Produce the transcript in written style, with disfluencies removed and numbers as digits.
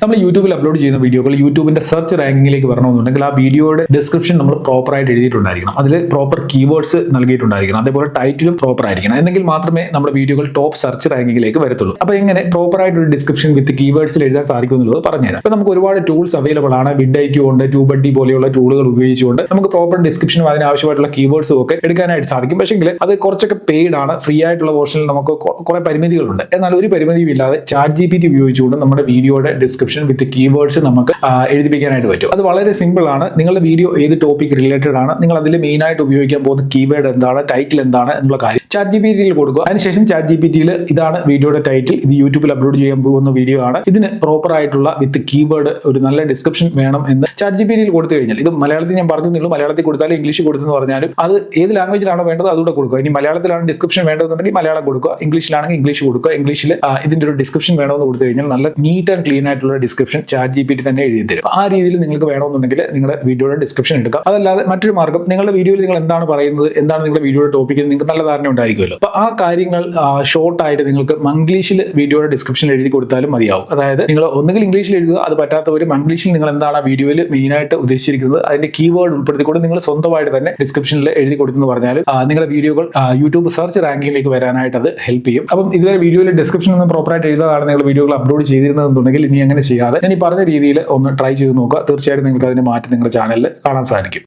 നമ്മൾ യൂട്യൂബിൽ അപ്ലോഡ് ചെയ്യുന്ന വീഡിയോകൾ യൂട്യൂബിന്റെ സെർച്ച് റാങ്കിങ്ങിലേക്ക് വരണമെന്നുണ്ടെങ്കിൽ ആ വീഡിയോയുടെ ഡിസ്ക്രിപ്ഷൻ നമ്മൾ പ്രോപ്പറായിട്ട് എഴുതിയിട്ടുണ്ടായിരിക്കണം. അതിൽ പ്രോപ്പർ കീവേഡ്സ് നൽകിയിട്ടുണ്ടായിരിക്കണം. അതേപോലെ ടൈറ്റിലും പ്രോപ്പർ ആയിരിക്കണം. എന്നെങ്കിൽ മാത്രമേ നമ്മുടെ വീഡിയോകൾ ടോപ്പ് സെർച്ച് റാങ്കിങ്ങിലേക്ക് വരത്തുള്ളൂ. അപ്പോൾ എങ്ങനെ പ്രോപ്പറായിട്ട് ഒരു ഡിസ്ക്രിപ്ഷൻ വിത്ത് കീവേഡ്സിൽ എഴുതാൻ സാധിക്കും എന്നുള്ളത് പറഞ്ഞുതരാം. അപ്പോൾ നമുക്ക് ഒരുപാട് ടൂൾസ് അവൈലബിൾ ആണ്. വിഡ്ഐക്യൂ ഉണ്ട്, ട്യൂബഡി പോലെയുള്ള ടൂളുകൾ ഉപയോഗിച്ചുകൊണ്ട് നമുക്ക് പ്രോപ്പർ ഡിസ്ക്രിപ്ഷനും അതിനാവശ്യമായിട്ടുള്ള കീവേഡ്സും ഒക്കെ എടുക്കാനായിട്ട് സാധിക്കും. പക്ഷേ അത് കുറച്ചൊക്കെ പെയ്ഡ് ആണ്. ഫ്രീ ആയിട്ടുള്ള പോർഷനിൽ നമുക്ക് കുറെ പരിമിതികളുണ്ട്. എന്നാൽ ഒരു പരിമിതിയും ഇല്ലാതെ ChatGPT ഉപയോഗിച്ചുകൊണ്ട് നമ്മുടെ വീഡിയോയുടെ ഡിസ്ക്രിപ്ഷൻ വിത്ത് കീവേഡ്സ് നമുക്ക് എഴുതിപ്പിക്കാനായിട്ട് പറ്റും. അത് വളരെ സിമ്പിൾ ആണ്. നിങ്ങളുടെ വീഡിയോ ഏത് ടോപ്പിക് റിലേറ്റഡ് ആണ്, നിങ്ങൾ അതിൽ മെയിൻ ആയിട്ട് ഉപയോഗിക്കാൻ പോകുന്ന കീവേഡ് എന്താണ്, ടൈറ്റിൽ എന്താണ് എന്നുള്ള കാര്യം ChatGPT കൊടുക്കുക. അതിനുശേഷം ChatGPT ഇതാണ് വീഡിയോയുടെ ടൈറ്റിൽ, ഇത് യൂട്യൂബിൽ അപ്ലോഡ് ചെയ്യാൻ പോകുന്ന വീഡിയോ ആണ്, ഇതിന് പ്രോപ്പർ ആയിട്ടുള്ള വിത്ത് കീവേഡ് ഒരു നല്ല ഡിസ്ക്രിപ്ഷൻ വേണം എന്ന് ChatGPT കൊടുത്തു കഴിഞ്ഞാൽ, ഇത് മലയാളത്തിൽ ഞാൻ പറഞ്ഞുള്ളൂ, മലയാളത്തിൽ കൊടുത്താലും ഇംഗ്ലീഷ് കൊടുത്തെന്ന് പറഞ്ഞാലും അത് ഏത് ലാംഗ്വേജിലാണോ വേണ്ടത് അതുകൂടെ കൊടുക്കുക. ഇനി മലയാളത്തിലാണ് ഡിസ്ക്രിപ്ഷൻ വേണ്ടതെന്നുണ്ടെങ്കിൽ മലയാളം കൊടുക്കുക, ഇംഗ്ലീഷിലാണെങ്കിൽ ഇംഗ്ലീഷ് കൊടുക്കുക. ഇംഗ്ലീഷിൽ ഇതിന്റെ ഒരു ഡിസ്ക്രിപ്ഷൻ വേണമെന്ന് കൊടുത്തു കഴിഞ്ഞാൽ നല്ല നീറ്റ് ആൻഡ് ക്ലീൻ ആയിട്ടുള്ള ഡിസ്ക്രിപ്ഷൻ ChatGPT തന്നെ എഴുതി തരും. ആ രീതിയിൽ നിങ്ങൾക്ക് വേണമെന്നുണ്ടെങ്കിൽ നിങ്ങളുടെ വീഡിയോയുടെ ഡിസ്ക്രിപ്ഷൻ എടുക്കുക. അതല്ലാതെ മറ്റൊരു മാർഗ്ഗം, നിങ്ങളുടെ വീഡിയോയിൽ നിങ്ങൾ എന്താണ് പറയുന്നത്, എന്താണ് നിങ്ങളുടെ വീഡിയോയുടെ ടോപ്പിക്, നിങ്ങൾക്ക് നല്ല ധാരണ ഉണ്ടായിരിക്കുമല്ലോ. അപ്പോൾ ആ കാര്യങ്ങൾ ഷോർട്ടായിട്ട് നിങ്ങൾക്ക് മംഗ്ലീഷിൽ വീഡിയോയുടെ ഡിസ്ക്രിപ്ഷൻ എഴുതി കൊടുത്താലും മതിയാവും. അതായത് നിങ്ങൾ ഒന്നുകിൽ ഇംഗ്ലീഷിൽ എഴുതുക, അത് പറ്റാത്തവർ മംഗ്ലീഷിൽ നിങ്ങൾ എന്താണ് ആ വീഡിയോയിൽ മെയിനായിട്ട് ഉദ്ദേശിച്ചിരിക്കുന്നത് അതിന്റെ കീവേഡ് ഉൾപ്പെടുത്തിക്കൊണ്ട് നിങ്ങൾ സ്വന്തമായിട്ട് തന്നെ ഡിസ്ക്രിപ്ഷനിൽ എഴുതി കൊടുത്തെന്ന് പറഞ്ഞാൽ നിങ്ങളുടെ വീഡിയോകൾ യൂട്യൂബ് സെർച്ച് റാങ്കിങ്ങിലേക്ക് വരാനായിട്ട് അത് ഹെൽപ്പ് ചെയ്യും. അപ്പം ഇതുവരെ വീഡിയോയിൽ ഡിസ്ക്രിപ്ഷൻ ഒന്നും പ്രോപ്പറായിട്ട് എഴുതാതാണ് നിങ്ങൾ വീഡിയോകൾ അപ്ലോഡ് ചെയ്തിരുന്നതെന്നുണ്ടെങ്കിൽ ഇനി അങ്ങനെ ചെയ്യാതെ ഞാൻ ഈ പറഞ്ഞ രീതിയിൽ ഒന്ന് ട്രൈ ചെയ്ത് നോക്കുക. തീർച്ചയായിട്ടും നിങ്ങൾക്ക് അതിന്റെ മാറ്റം നിങ്ങളുടെ ചാനലിൽ കാണാൻ സാധിക്കും.